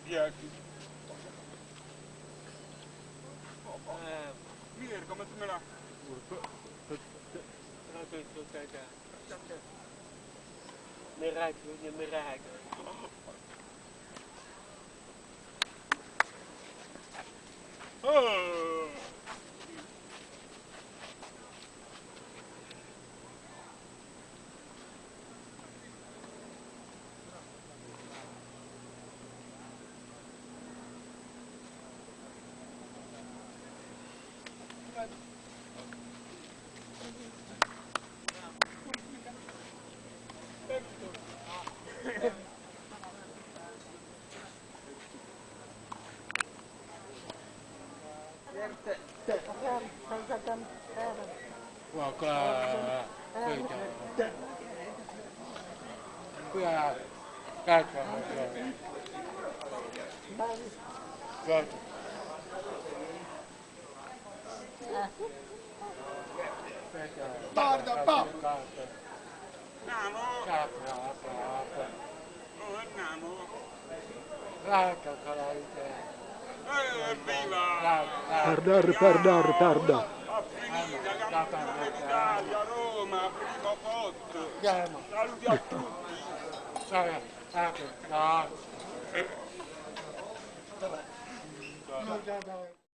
10. Mirko, met me la... Meer rijden, niet meer rijden. Oh! Qua cacca. Guarda, pa! Viva! Tarda. A finita, campione d'Italia, Roma, primo posto. Saluti a tutti. No.